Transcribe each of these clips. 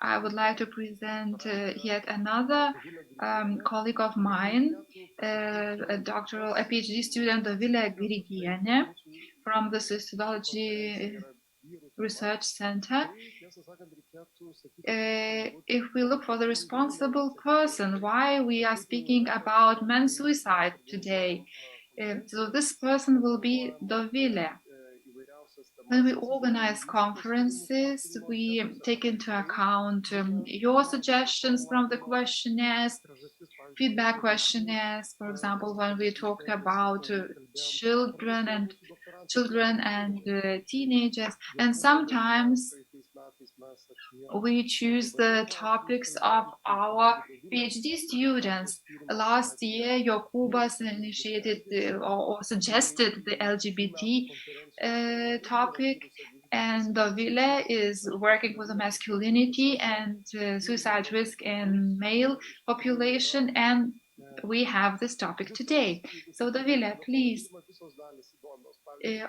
I would like to present yet another colleague of mine, a PhD student, D.Grigienė, from the Sociology Research Center. If we look for the responsible person, why we are speaking about men's suicide today, so this person will be Dovilė. When we organize conferences, we take into account your suggestions from the questionnaires, feedback questionnaires. For example, when we talked about children and teenagers, and sometimes we choose the topics of our PhD students. Last year, Jokūbas initiated or suggested the LGBT topic, and Dovilė is working with the masculinity and suicide risk in male population, and we have this topic today. So Dovilė, please.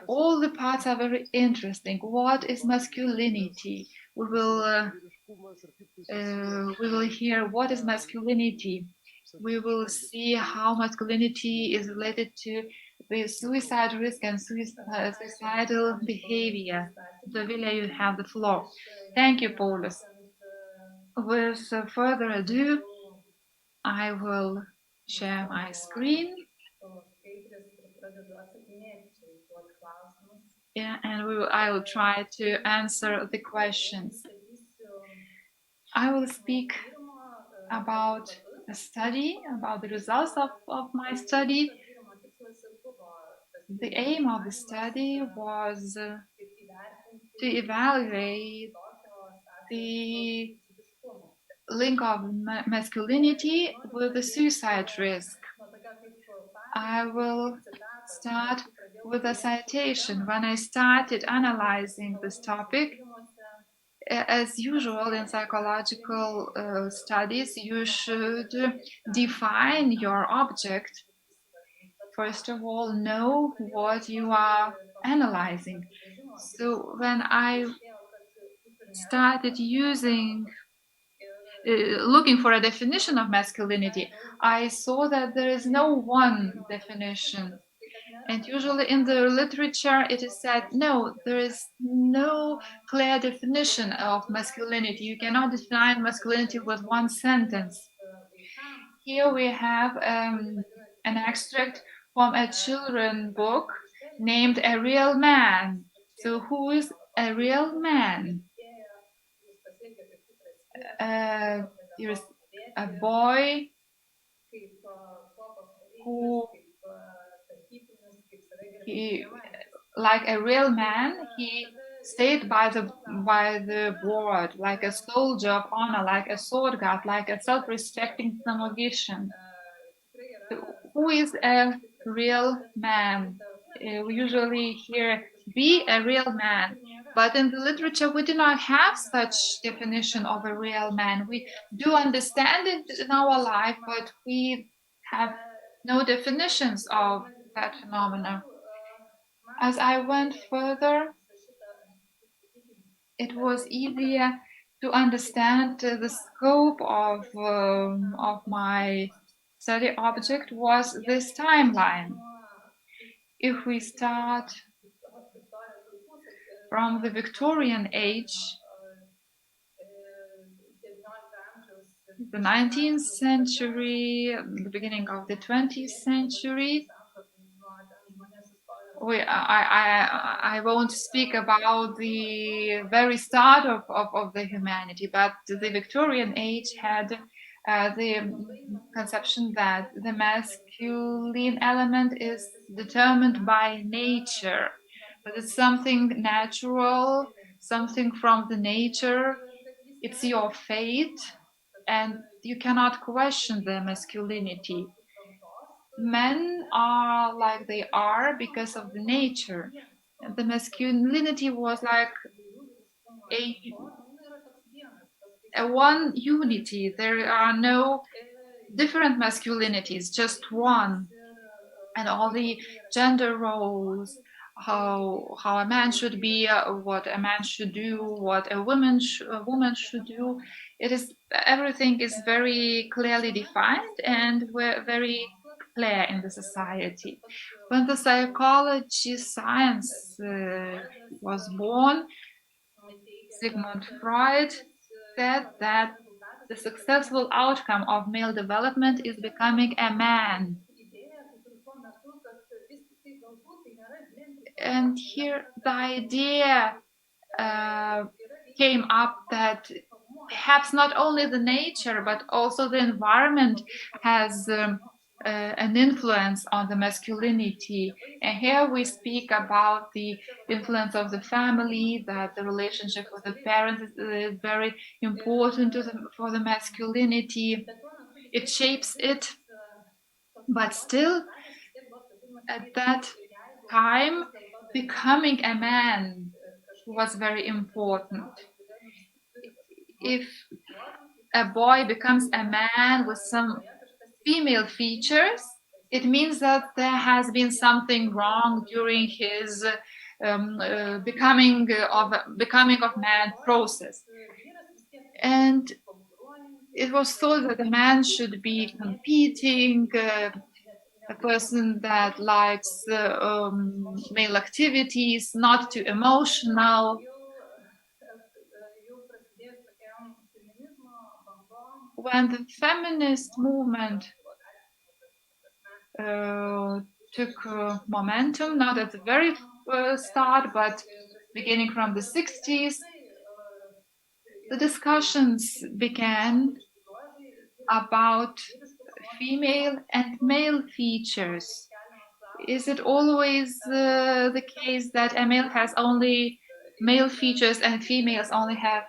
All the parts are very interesting. What is masculinity? We will hear what is masculinity. We will see how masculinity is related to the suicide risk and suicidal behavior. Dovilė, you have the floor. Thank you, Paulius. With further ado, I will share my screen. Yeah, and I will try to answer the questions. I will speak about a study, about the results of my study. The aim of the study was to evaluate the link of masculinity with the suicide risk. I will start with a citation. When I started analyzing this topic, as usual in psychological studies, you should define your object. First of all, know what you are analyzing. So when I started looking for a definition of masculinity, I saw that there is no one definition. And usually in the literature, it is said, no, there is no clear definition of masculinity. You cannot define masculinity with one sentence. Here we have an extract from a children's book named A Real Man. So who is a real man? There's a boy who, like a real man, he stayed by the board, like a soldier of honor, like a sword guard, like a self-respecting magician. Who is a real man? We usually hear be a real man, but in the literature we do not have such definition of a real man. We do understand it in our life, but we have no definitions of that phenomenon. As I went further, it was easier to understand the scope of my study object was this timeline. If we start from the Victorian age, the 19th century, the beginning of the 20th century, I won't speak about the very start of the humanity, but the Victorian age had the conception that the masculine element is determined by nature, that it's something natural, something from the nature, it's your fate, and you cannot question the masculinity. Men are like they are because of the nature. The masculinity was like a one unity. There are no different masculinities, just one. And all the gender roles how a man should be, what a man should do, what a woman should do. It is, everything is very clearly defined and we're very clear in the society. When the psychology science was born, Sigmund Freud said that the successful outcome of male development is becoming a man. And here the idea came up that perhaps not only the nature but also the environment has an influence on the masculinity. And here we speak about the influence of the family, that the relationship with the parents is very important for the masculinity. It shapes it, but still at that time becoming a man was very important. If a boy becomes a man with some female features, it means that there has been something wrong during his becoming of man process. And it was thought that a man should be competing, a person that likes male activities, not too emotional. When the feminist movement took momentum, not at the very start, but beginning from the 60s, the discussions began about female and male features. Is it always the case that a male has only male features and females only have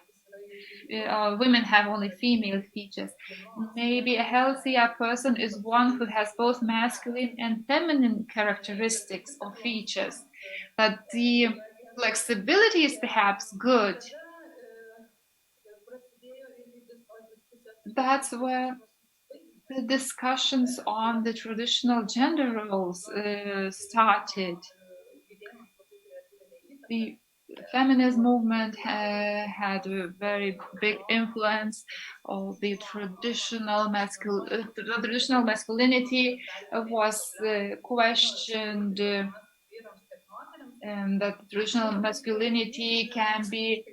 women have only female features? Maybe a healthier person is one who has both masculine and feminine characteristics or features, but the flexibility is perhaps good. That's where the discussions on the traditional gender roles started. The feminist movement had a very big influence of the traditional masculinity was questioned, and that traditional masculinity can be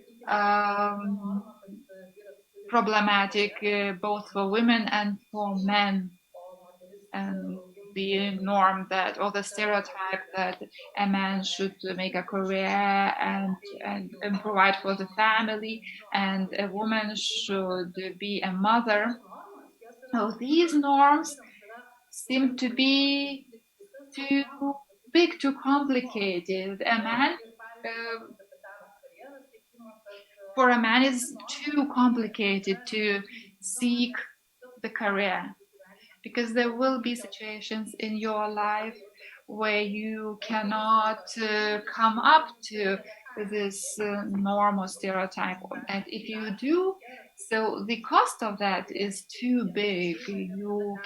problematic both for women and for men. And the norm that, or the stereotype that a man should make a career and provide for the family, and a woman should be a mother. So these norms seem to be too big, too complicated. For a man, it's too complicated to seek the career, because there will be situations in your life where you cannot come up to this norm or stereotype, and if you do, so the cost of that is too big. You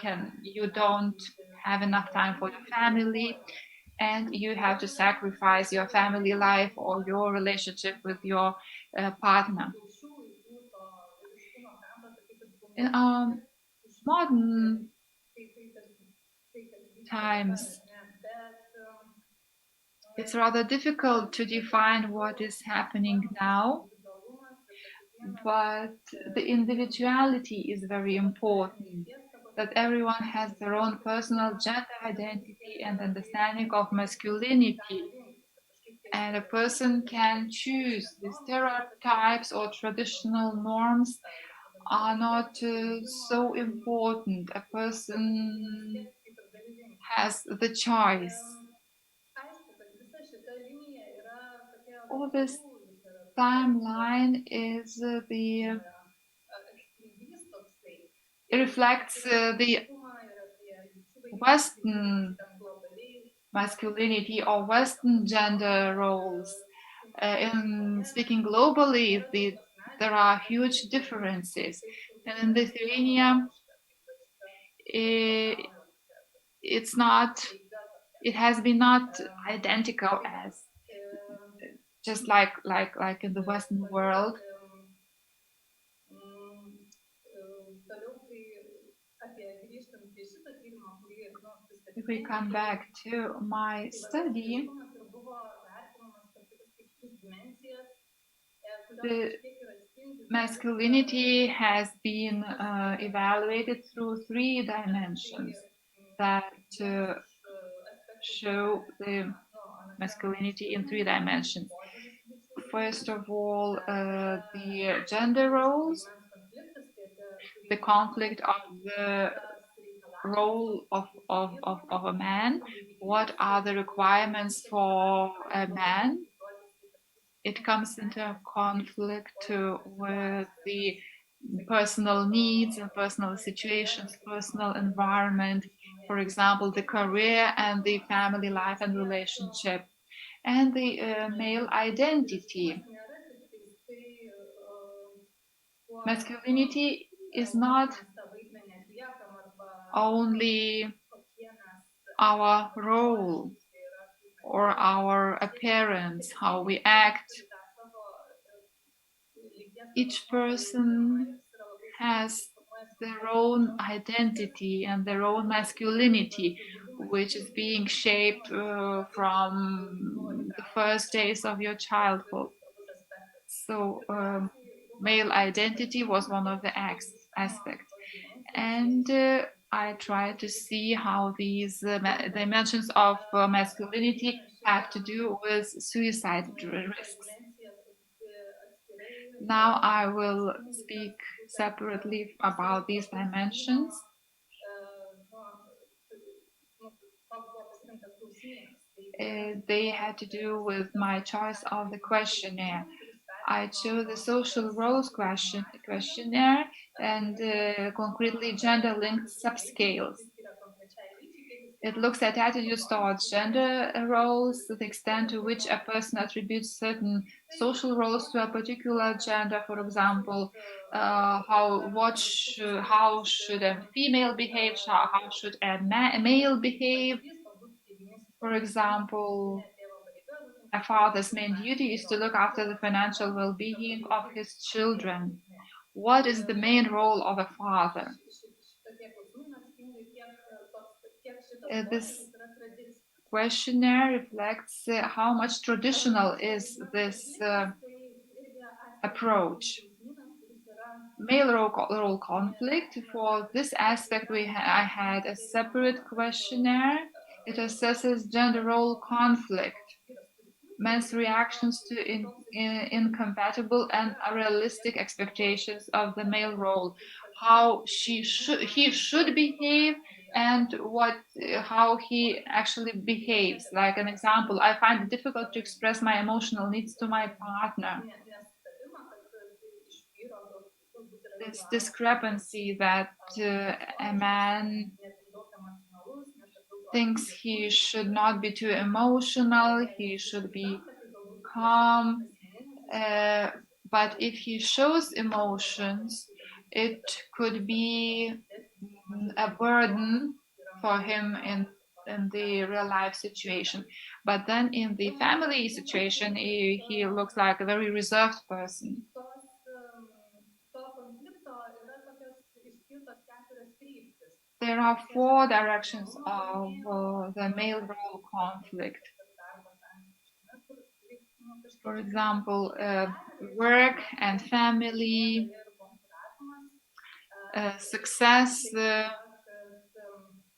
don't have enough time for your family, and you have to sacrifice your family life or your relationship with your partner. In modern times, it's rather difficult to define what is happening now, but the individuality is very important, that everyone has their own personal gender identity and understanding of masculinity, and a person can choose. The stereotypes or traditional norms are not so important. A person has the choice. All this timeline is it reflects the Western masculinity or Western gender roles. In speaking globally, there are huge differences. And in Lithuania, it's not it has been not identical as just like in the Western world. If we come back to my study, the masculinity has been evaluated through 3 dimensions that show the masculinity in 3 dimensions. First of all, the gender roles, the conflict of the role of a man. What are the requirements for a man? It comes into conflict with the personal needs and personal situations, personal environment, for example, the career and the family life and relationship, and the male identity. Masculinity is not only our role or our appearance, how we act. Each person has their own identity and their own masculinity, which is being shaped from the first days of your childhood. So male identity was one of the aspects. And I try to see how these dimensions of masculinity have to do with suicide risks. Now I will speak separately about these dimensions. They had to do with my choice of the questionnaire. I chose the social roles questionnaire and concretely gender-linked subscales. It looks at attitudes towards gender roles, the extent to which a person attributes certain social roles to a particular gender. For example, how should a female behave? How should a male behave? For example, a father's main duty is to look after the financial well-being of his children. What is the main role of a father? This questionnaire reflects how much traditional is this approach. Male role conflict. For this aspect, I had a separate questionnaire. It assesses gender role conflict, men's reactions to incompatible and unrealistic expectations of the male role, how he should behave, and how he actually behaves. Like an example, I find it difficult to express my emotional needs to my partner. This discrepancy that a man thinks he should not be too emotional, he should be calm, but if he shows emotions, it could be a burden for him in the real life situation. But then in the family situation, he looks like a very reserved person. There are 4 directions of the male role conflict. For example, work and family, success,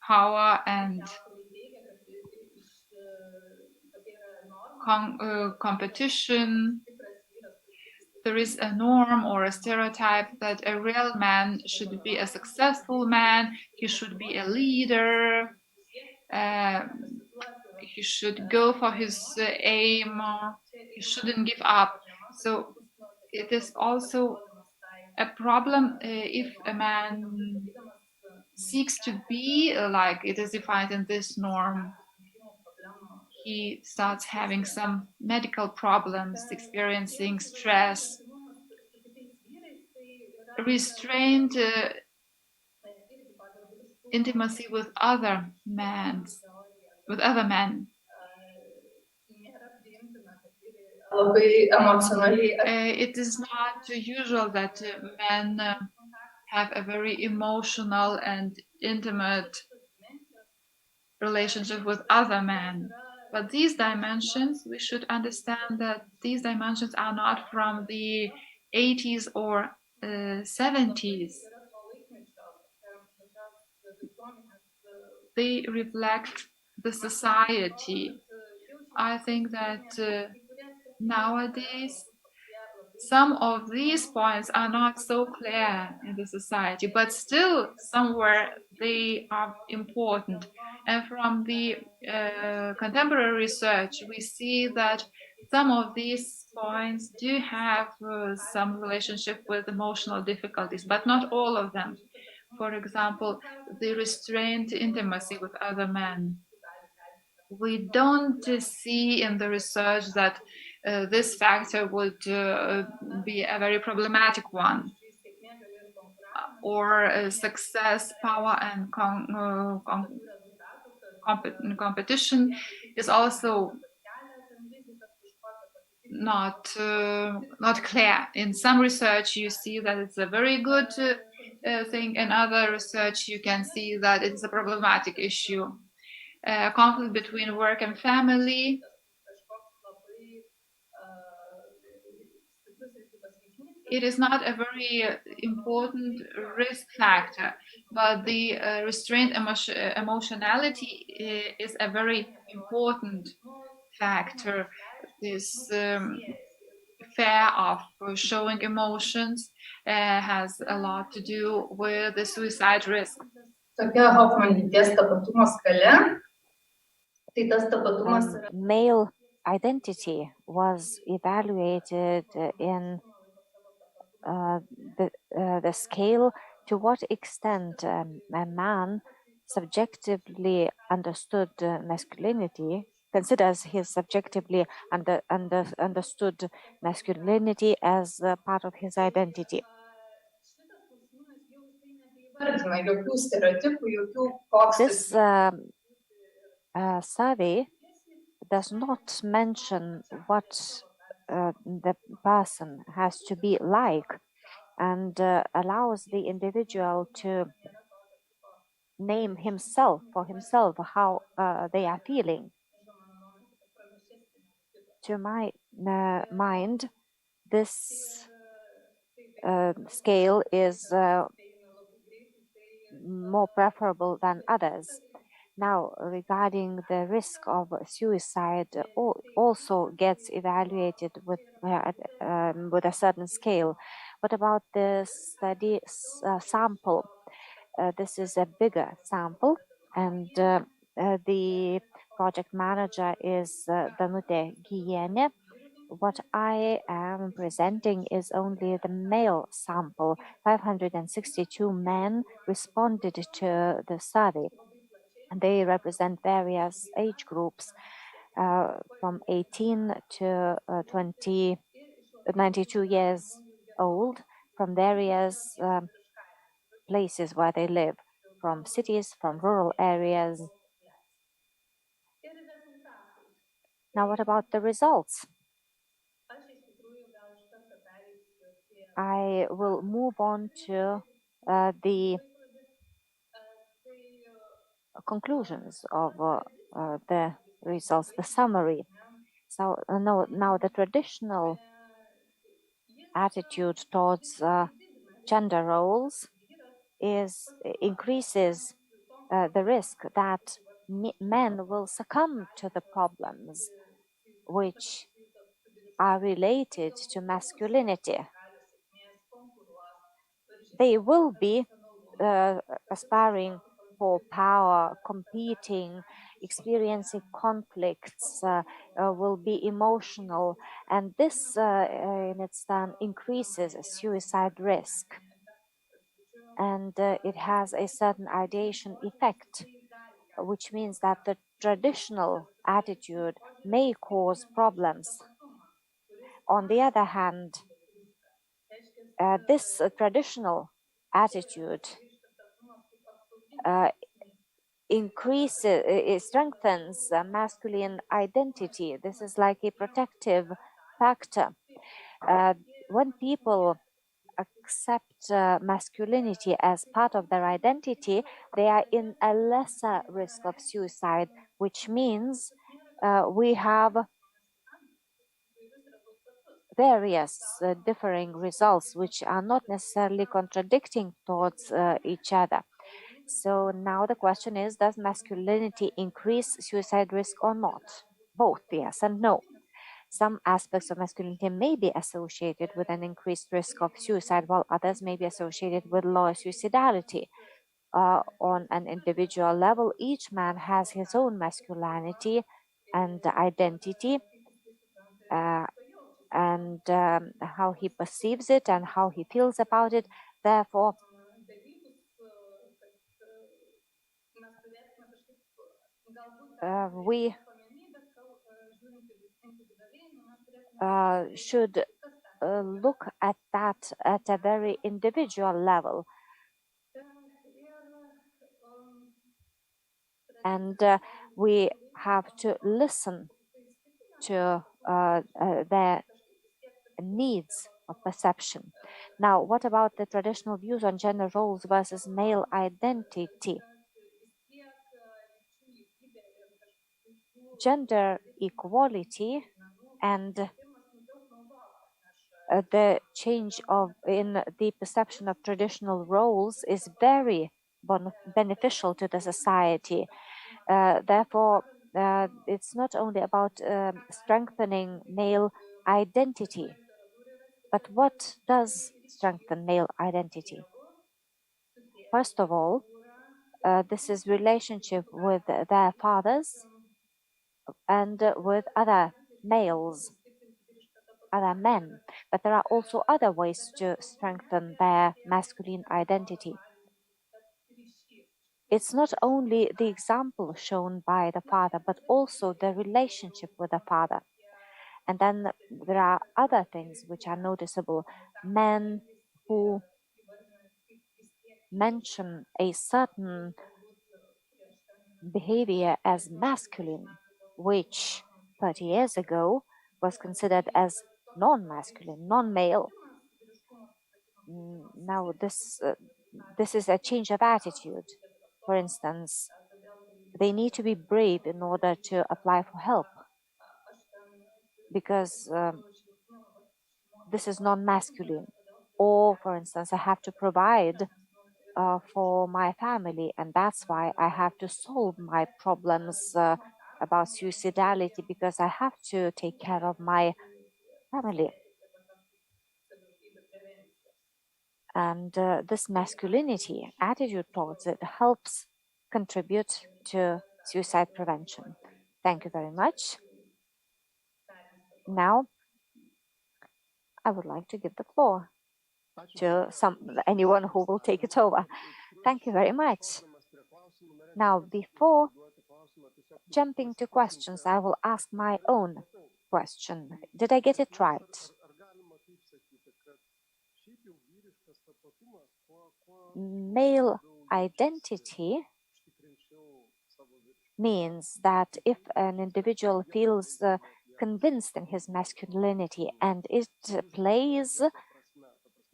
power and competition. There is a norm or a stereotype that a real man should be a successful man, he should be a leader, he should go for his aim, he shouldn't give up. So it is also a problem if a man seeks to be like it is defined in this norm. He starts having some medical problems, experiencing stress, restrained intimacy with other men. with other men. It is not usual that men have a very emotional and intimate relationship with other men. But these dimensions, we should understand that these dimensions are not from the 80s or 70s. They reflect the society. I think that nowadays some of these points are not so clear in the society, but still somewhere they are important. And from the contemporary research, we see that some of these points do have some relationship with emotional difficulties, but not all of them. For example, the restrained intimacy with other men. We don't see in the research that this factor would be a very problematic one, or success, power, and competition is also not clear. In some research, you see that it's a very good thing. In other research, you can see that it's a problematic issue. Conflict between work and family. It is not a very important risk factor, but the restrained emotionality is a very important factor. This fear of showing emotions has a lot to do with the suicide risk. Male identity was evaluated in the scale to what extent a man subjectively understood masculinity, considers his subjectively understood masculinity as part of his identity. This survey does not mention what the person has to be like, and allows the individual to name himself for himself how they are feeling. To my mind, this scale is more preferable than others. Now, regarding the risk of suicide, also gets evaluated with a certain scale. What about the study sample? This is a bigger sample, and the project manager is D.Grigienė. What I am presenting is only the male sample. 562 men responded to the survey. They represent various age groups from 18 to 92 years old, from various places where they live, from cities, from rural areas. Now, what about the results? I will move on to the conclusions of the results, the summary. So now the traditional attitude towards gender roles increases the risk that men will succumb to the problems which are related to masculinity. They will be aspiring for power, competing, experiencing conflicts, will be emotional, and this in its turn increases suicide risk. And it has a certain ideation effect, which means that the traditional attitude may cause problems. On the other hand, this traditional attitude it strengthens masculine identity. This is like a protective factor. When people accept masculinity as part of their identity, they are in a lesser risk of suicide, which means we have various differing results which are not necessarily contradicting towards each other. So now the question is, does masculinity increase suicide risk or not? Both yes and no. Some aspects of masculinity may be associated with an increased risk of suicide, while others may be associated with lower suicidality. On an individual level, each man has his own masculinity and identity, and how he perceives it and how he feels about it. Therefore, we should look at that at a very individual level. And we have to listen to their needs of perception. Now, what about the traditional views on gender roles versus male identity? Gender equality and the change in the perception of traditional roles is very beneficial to the society. Therefore, it's not only about strengthening male identity, but what does strengthen male identity? First of all, this is relationship with their fathers and with other males, other men. But there are also other ways to strengthen their masculine identity. It's not only the example shown by the father, but also the relationship with the father. And then there are other things which are noticeable. Men who mention a certain behavior as masculine, which 30 years ago was considered as non-masculine, non-male. Now this is a change of attitude. For instance, they need to be brave in order to apply for help because this is non-masculine. Or, for instance, I have to provide for my family, and that's why I have to solve my problems about suicidality, because I have to take care of my family. And this masculinity attitude towards it helps contribute to suicide prevention. Thank you very much. Now, I would like to give the floor to anyone who will take it over. Thank you very much. Now, before jumping to questions, I will ask my own question. Did I get it right? Male identity means that if an individual feels convinced in his masculinity and it plays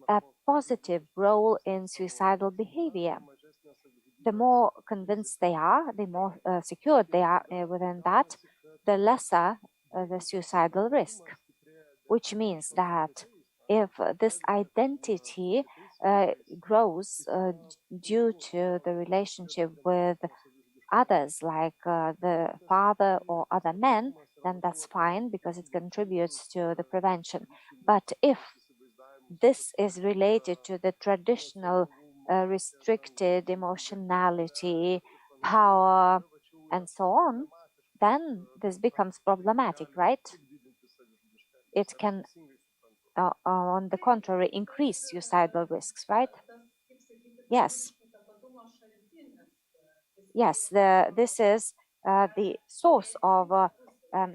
a positive role in suicidal behavior, the more convinced they are, the more secured they are within that, the lesser the suicidal risk. Which means that if this identity grows due to the relationship with others, like the father or other men, then that's fine because it contributes to the prevention. But if this is related to the traditional restricted emotionality, power, and so on, then this becomes problematic, right? It can, on the contrary, increase suicidal risks, right? Yes. Yes, this is the source of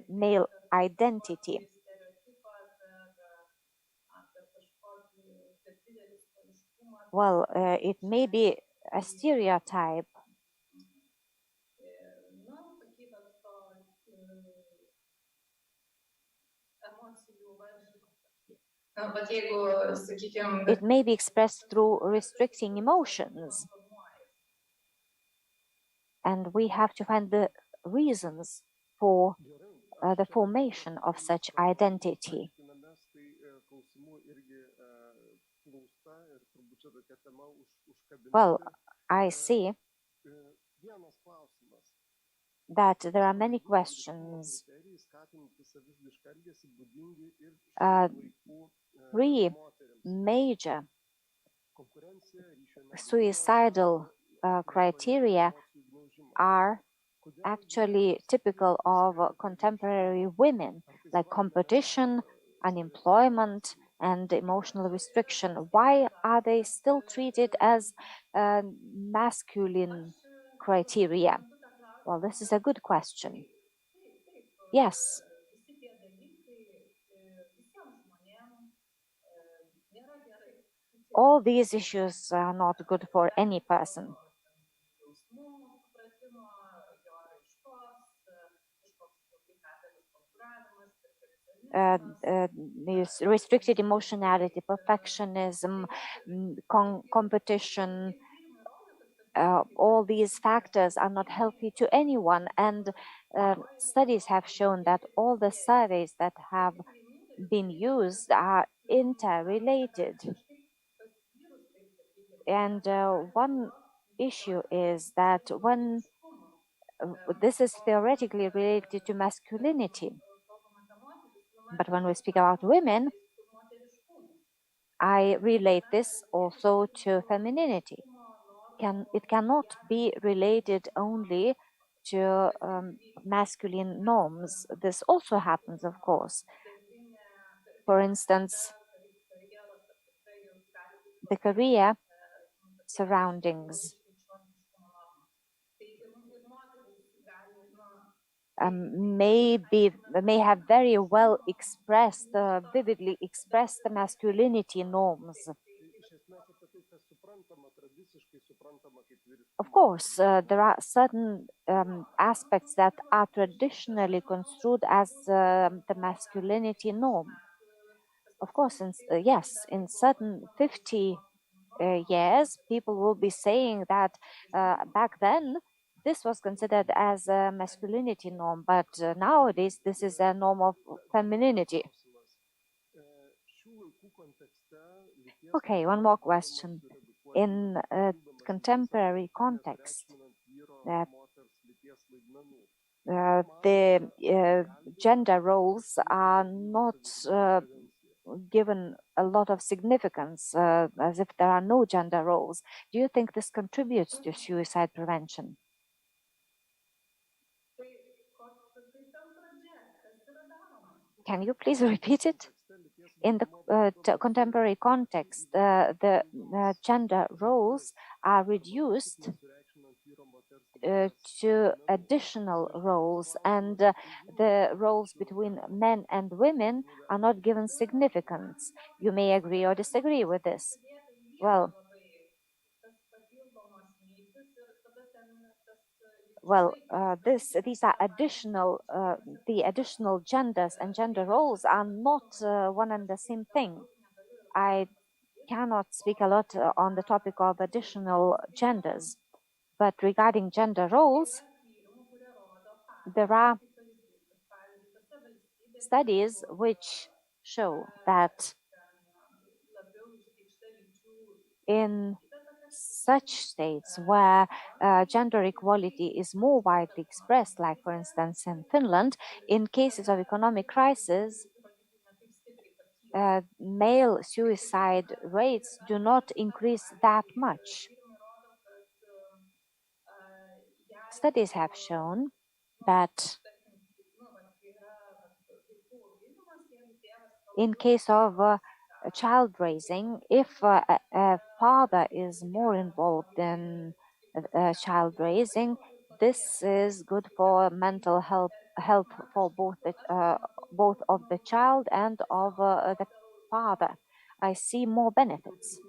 male identity. Well, it may be a stereotype It may be expressed through restricting emotions. And we have to find the reasons for the formation of such identity. Well, I see that there are many questions. Three major suicidal criteria are actually typical of contemporary women, like competition, unemployment, and emotional restriction. Why are they still treated as masculine criteria? Well, this is a good question. Yes. All these issues are not good for any person. Restricted emotionality, perfectionism, competition, all these factors are not healthy to anyone. And studies have shown that all the surveys that have been used are interrelated. And one issue is that when this is theoretically related to masculinity, but when we speak about women, I relate this also to femininity. It cannot be related only to masculine norms. This also happens, of course. For instance, the career surroundings may have very well expressed, vividly expressed the masculinity norms. Of course, there are certain aspects that are traditionally construed as the masculinity norm. Of course, yes, in certain 50 years, people will be saying that back then this was considered as a masculinity norm, but nowadays this is a norm of femininity. Okay, one more question. In a contemporary context, the gender roles are not given a lot of significance, as if there are no gender roles. Do you think this contributes to suicide prevention? Can you please repeat it? In the contemporary context, the gender roles are reduced to additional roles, and the roles between men and women are not given significance. You may agree or disagree with this. Well, these are additional, the additional genders and gender roles are not one and the same thing. I cannot speak a lot on the topic of additional genders, but regarding gender roles, there are studies which show that in such states where gender equality is more widely expressed, like for instance in Finland, in cases of economic crisis, male suicide rates do not increase that much. Studies have shown that in case of child raising, if a father is more involved in child raising, this is good for mental health for both of the child and of the father. I see more benefits.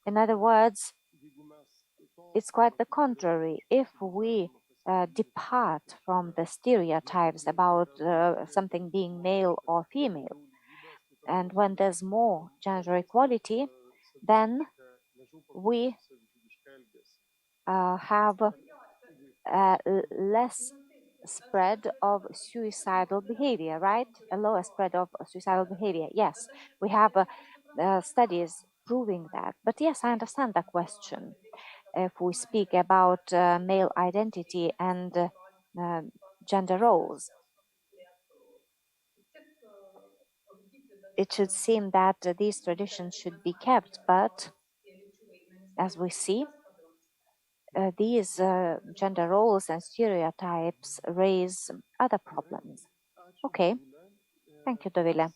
In other words, it's quite the contrary. If we depart from the stereotypes about something being male or female, And when there's more gender equality, then we have less spread of suicidal behavior, right? A lower spread of suicidal behavior. Yes, we have studies proving that. But yes, I understand the question. If we speak about male identity and gender roles, it should seem that these traditions should be kept, but as we see, these gender roles and stereotypes raise other problems. Okay, thank you, Dovile.